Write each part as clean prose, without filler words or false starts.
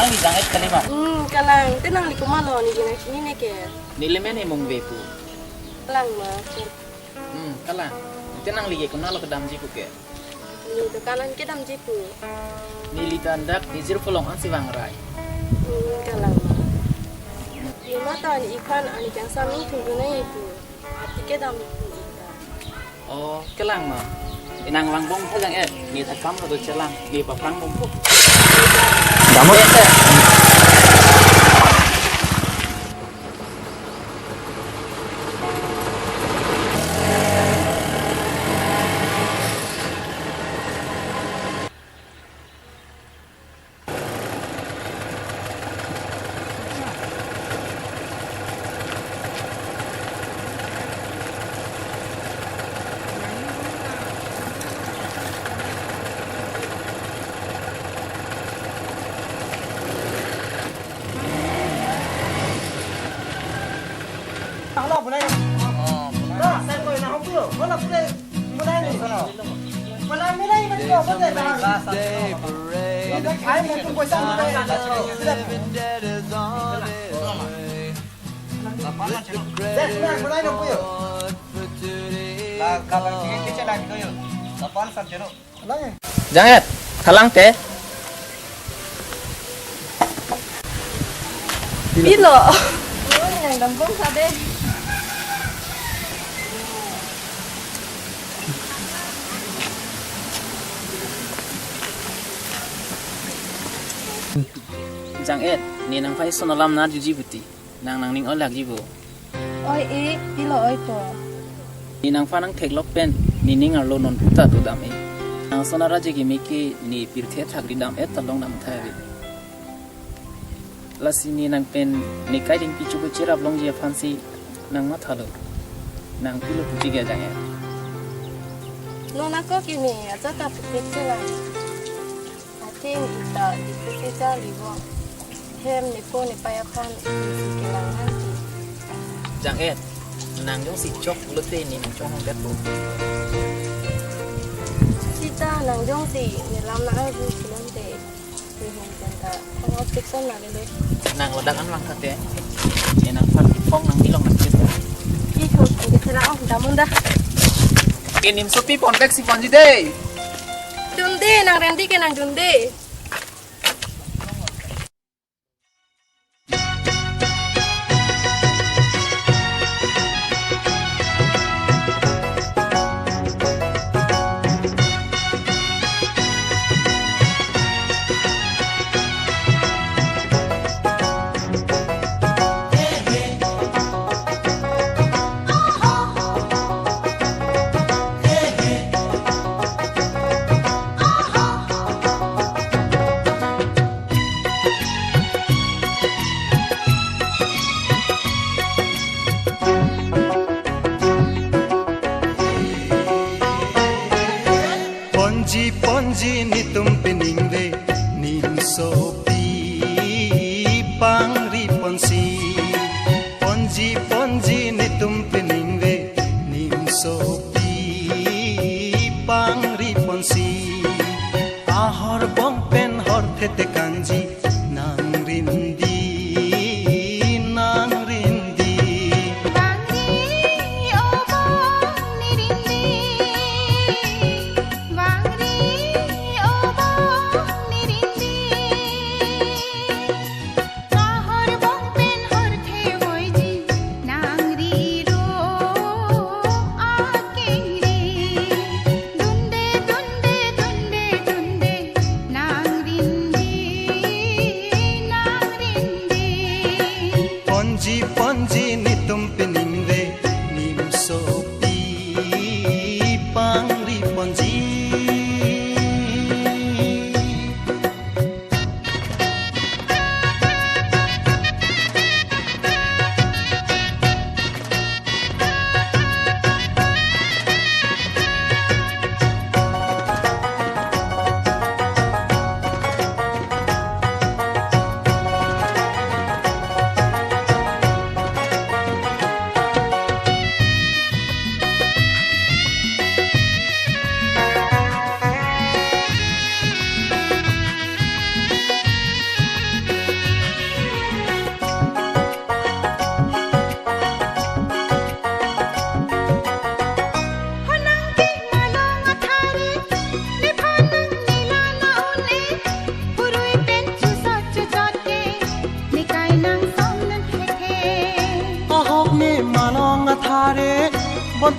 Ang dijangit kalima. Kalang tenang liku malo ni gina kini neke. Nileme ni mong bepu. Kalang ma. Kalang. Tenang lige kunalo kedam jiku ke. Ni to kalang kedam jipu. Nili tandak nizir fulong ang siwang rai. Kalang ma. Ni mata ni ikan ani kang sami tunggu na ipu. Ati kedam ipu ita. Oh, kelang ma. Inang langbong halang ni takam lo celang ni paprang bumpu. Kamu Kalau boleh, saya kau nak hubung, kalau boleh, boleh ni. Kalau boleh, macam apa boleh dah. Saya mau tu kuasa boleh. Saya boleh nak hubung. Kalau kita lagi tu, lapan saja. Janget, kalang teh. Bilo. Yang dampung sabe. Janget, ni nang fai sonalam na juji buti. Nang ning olak jibu. Oi bilo oi po. Ni nang fa nang theklok pen ni ning arlo non puta tu dam e. Nang sonara jigi miki ni pirthe thagri dam et talong nam thabi. Lasi ni nang pen ni kai ding pichu bu chirap long je fansi nang ma thalo. Nang pilu puti ga janget. Nona ko kini aja ta pikir lah. Ating kita di pikir libo. Hem ni ko ni payakan kilangan. Janget, nang jong si chok lute ni nang chong hong bu. Kita nang jong si ni lam na ai bu kilan te. Ni hong tenta. Ang optikson na le. Nang wadak an lang kate. Ni nang fat pong nang ilong nang kita. Iko ni sila oh damun dah. Kinim sopi pon bek si panji deh. Junde nang rendi ke nang junde. Ponji nitum peningve nim sopi pangri ponsi. Ponji nitum peningve nim sopi pangri ponsi. Ahor bong pen hor thete kanji nang rindi.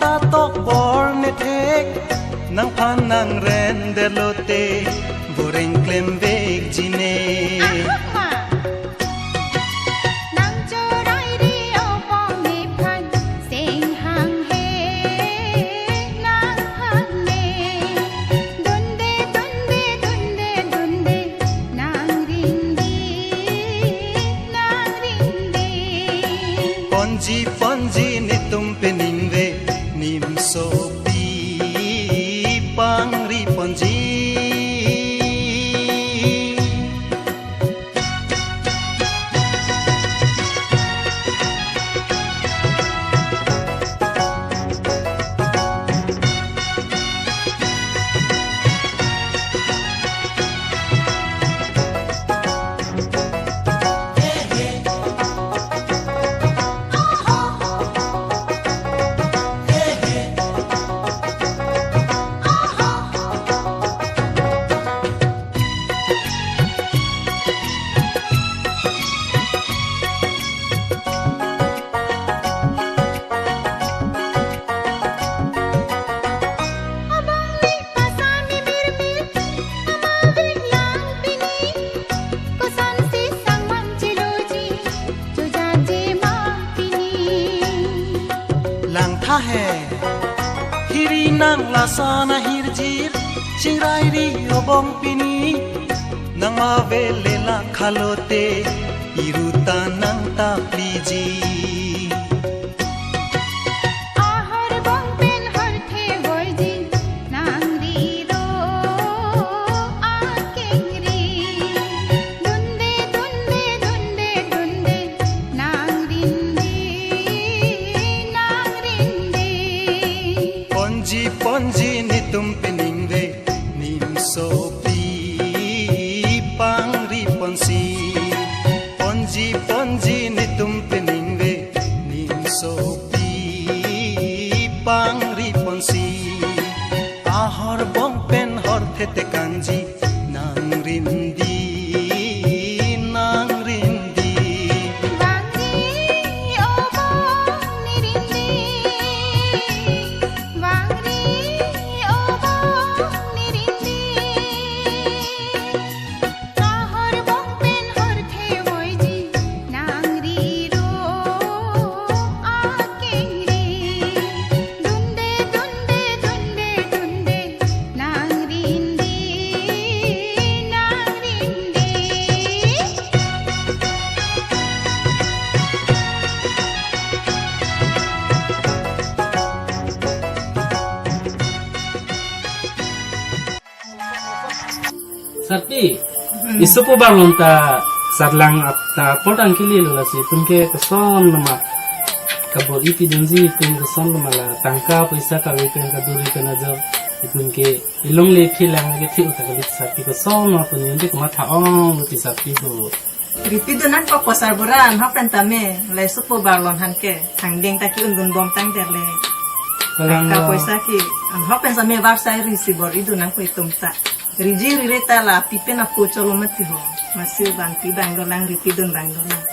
ta tok bor ne thek nang phan nang ren de lote boreng klem vek jine Ponji ponji ni tum pening ve nim so pi pang ri ponji hai hiri nang lasana hirjir chingrai ri obong pini nang ma vele la khalote iruta nang ta pliji ponji ni tum pening ve nim so pi pang ri ponsi ponji ponji ni tum pening ve nim so pi pang ri ponsi ahor bong pen hor thete kanji nang rindi Tapi isu po balon ta sarlang at ta portang kili lula si tunke kason nama kabol iti dunji tun kason nama la tangka paisa kawi ken kaduri ken aja tunke ilong le philang ke thi uta kalit sapi kason no tun yende kuma thaong uti sapi do ripidunan ko pasar buran hapen tame le supo balon hanke tangdeng taki undun bom tang derle kalang ka paisa ki hapen same website receiver idunan ko itumta Riji rireta la pipe na po cholo mati ho masih bang pi bang dolang ripidun bang dolang